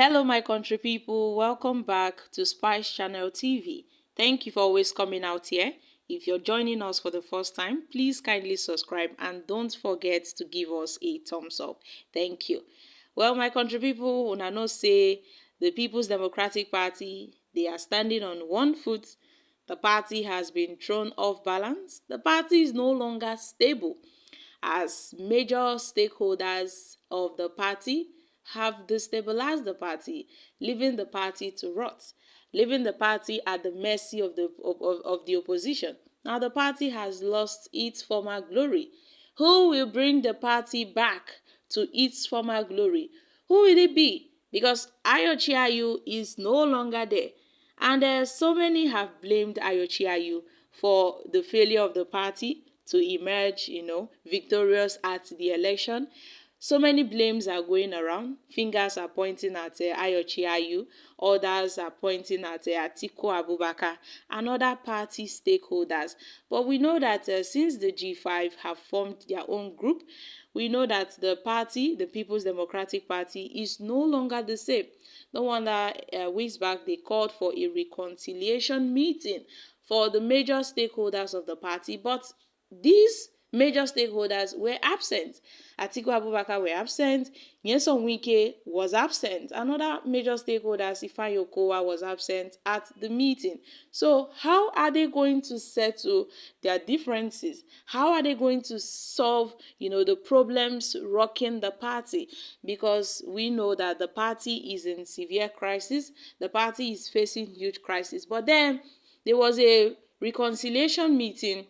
Hello, my country people. Welcome back to Spice Channel TV. Thank you for always coming out here. If you're joining us for the first time, please kindly subscribe and don't forget to give us a thumbs up. Thank you. Well, my country people, una know say the People's Democratic Party, they are standing on one foot. The party has been thrown off balance. The party is no longer stable as major stakeholders of the party have destabilized the party, leaving the party to rot, leaving the party at the mercy of the opposition. Now the party has lost its former glory. Who will bring the party back to its former glory? Who will it be? Because Iyorchia is no longer there. And so many have blamed Iyorchia for the failure of the party to emerge, victorious at the election. So many blames are going around. Fingers are pointing at Iyorchia, others are pointing at Atiku Abubakar and other party stakeholders. But we know that since the G5 have formed their own group, we know that the party, the People's Democratic Party, is no longer the same. No wonder weeks back they called for a reconciliation meeting for the major stakeholders of the party, but these major stakeholders were absent. Atiku Abubakar were absent. Nyesom Wike was absent. Another major stakeholder, Ifeanyi Okowa, was absent at the meeting. So how are they going to settle their differences? How are they going to solve, the problems rocking the party? Because we know that the party is in severe crisis. The party is facing huge crisis. But then there was a reconciliation meeting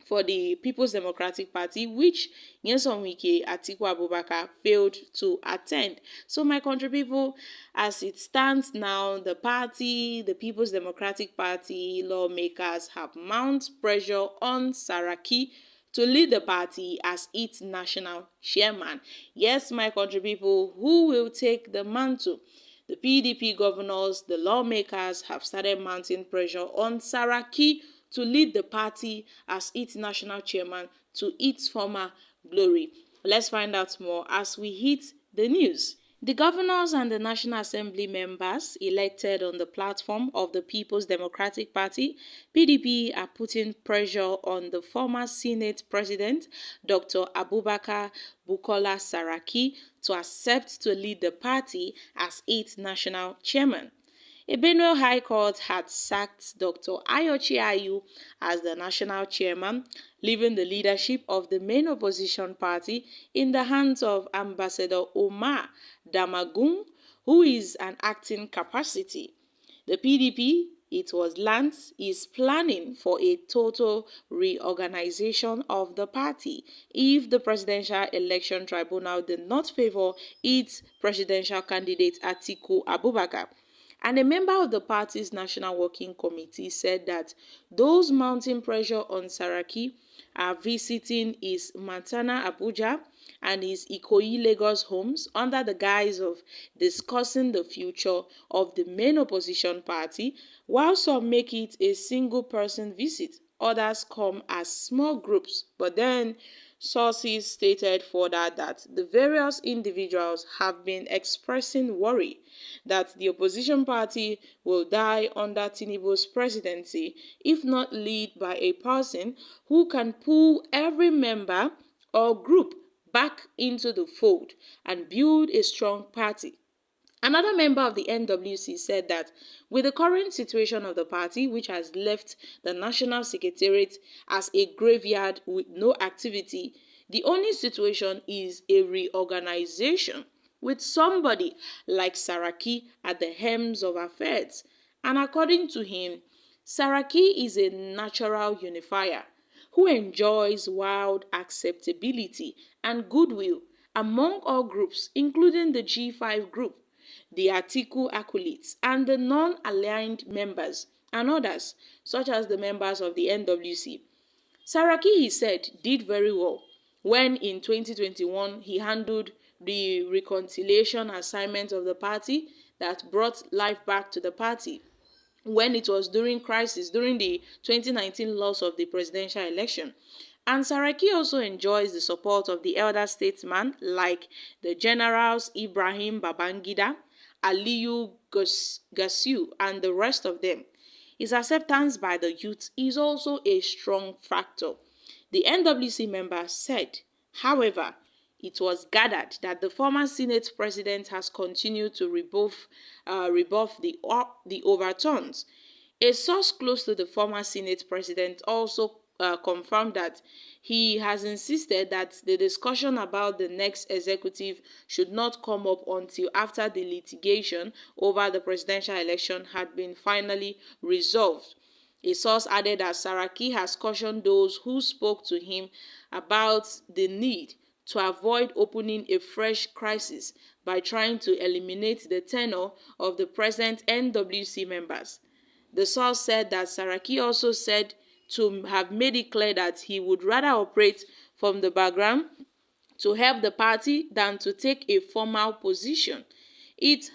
for the People's Democratic Party, which Nyesom Wike, Atiku Abubakar failed to attend. So my country people, as it stands now, the party, the People's Democratic Party, lawmakers have mounted pressure on Saraki to lead the party as its national chairman. Yes, my country people, who will take the mantle? The PDP governors, the lawmakers have started mounting pressure on Saraki to lead the party as its national chairman to its former glory. Let's find out more as we hit the news. The governors and the National Assembly members elected on the platform of the People's Democratic Party, PDP, are putting pressure on the former Senate President, Dr. Abubakar Bukola Saraki, to accept to lead the party as its national chairman. A Benue High Court had sacked Dr. Iyorchia as the national chairman, leaving the leadership of the main opposition party in the hands of Ambassador Omar Damagum, who is an acting capacity. The PDP, it was learnt, is planning for a total reorganization of the party if the Presidential Election Tribunal did not favor its presidential candidate Atiku Abubakar. And a member of the party's National Working Committee said that those mounting pressure on Saraki are visiting his Matana Abuja and his Ikoyi Lagos homes under the guise of discussing the future of the main opposition party, while some make it a single-person visit. Others come as small groups, but then sources stated further that the various individuals have been expressing worry that the opposition party will die under Tinubu's presidency if not led by a person who can pull every member or group back into the fold and build a strong party. Another member of the NWC said that with the current situation of the party, which has left the National Secretariat as a graveyard with no activity, the only situation is a reorganization with somebody like Saraki at the helm of affairs. And according to him, Saraki is a natural unifier who enjoys wide acceptability and goodwill among all groups, including the G5 group, the Atiku acolytes, and the non-aligned members, and others, such as the members of the NWC. Saraki, he said, did very well when in 2021 he handled the reconciliation assignment of the party that brought life back to the party when it was during crisis, during the 2019 loss of the presidential election. And Saraki also enjoys the support of the elder statesmen like the generals Ibrahim Babangida, Aliyu Gasiu, and the rest of them. His acceptance by the youth is also a strong factor. The NWC member said, however, it was gathered that the former Senate president has continued to rebuff the overturns. A source close to the former Senate president also confirmed that he has insisted that the discussion about the next executive should not come up until after the litigation over the presidential election had been finally resolved. A source added that Saraki has cautioned those who spoke to him about the need to avoid opening a fresh crisis by trying to eliminate the tenure of the present NWC members. The source said that Saraki also said to have made it clear that he would rather operate from the background to help the party than to take a formal position. It,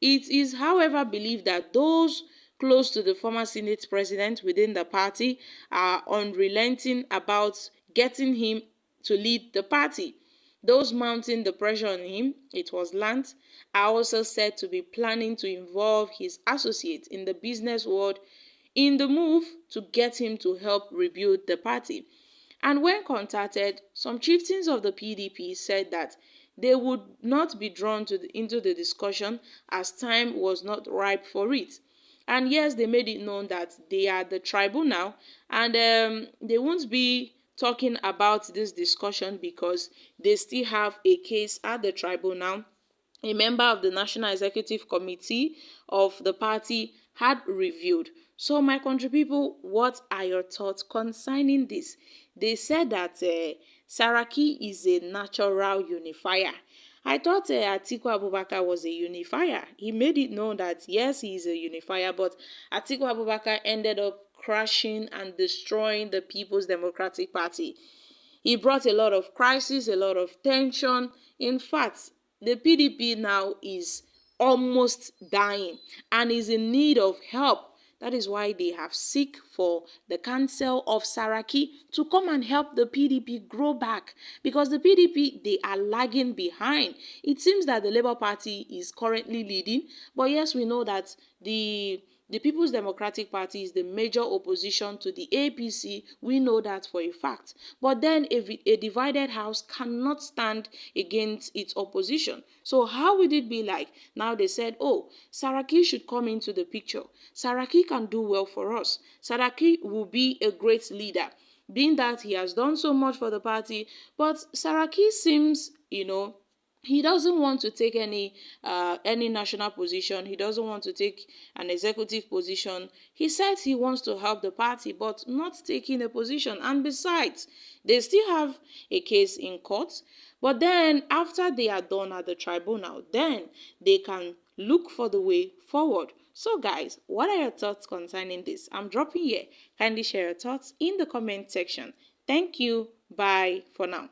it is, however, believed that those close to the former Senate president within the party are unrelenting about getting him to lead the party. Those mounting the pressure on him, it was learnt, are also said to be planning to involve his associates in the business world in the move to get him to help rebuild the party. And when contacted, some chieftains of the PDP said that they would not be drawn into the discussion as time was not ripe for it. And yes, they made it known that they are the tribunal and they won't be talking about this discussion because they still have a case at the tribunal. A member of the National Executive Committee of the party had reviewed. So, my country people, what are your thoughts concerning this? They said that Saraki is a natural unifier. I thought Atiku Abubakar was a unifier. He made it known that yes, he is a unifier, but Atiku Abubakar ended up crashing and destroying the People's Democratic Party. He brought a lot of crisis, a lot of tension. In fact, the PDP now is almost dying and is in need of help. That is why they have seek for the council of Saraki to come and help the PDP grow back, because the PDP, they are lagging behind. It seems that the Labour Party is currently leading, but yes, we know that the People's Democratic Party is the major opposition to the APC. We know that for a fact. But then a divided house cannot stand against its opposition. So how would it be like? Now they said, oh, Saraki should come into the picture. Saraki can do well for us. Saraki will be a great leader, being that he has done so much for the party. But Saraki seems, he doesn't want to take any national position. He doesn't want to take an executive position. He said he wants to help the party, but not taking a position. And besides, they still have a case in court. But then after they are done at the tribunal, then they can look for the way forward. So guys, what are your thoughts concerning this? I'm dropping here. Kindly share your thoughts in the comment section. Thank you. Bye for now.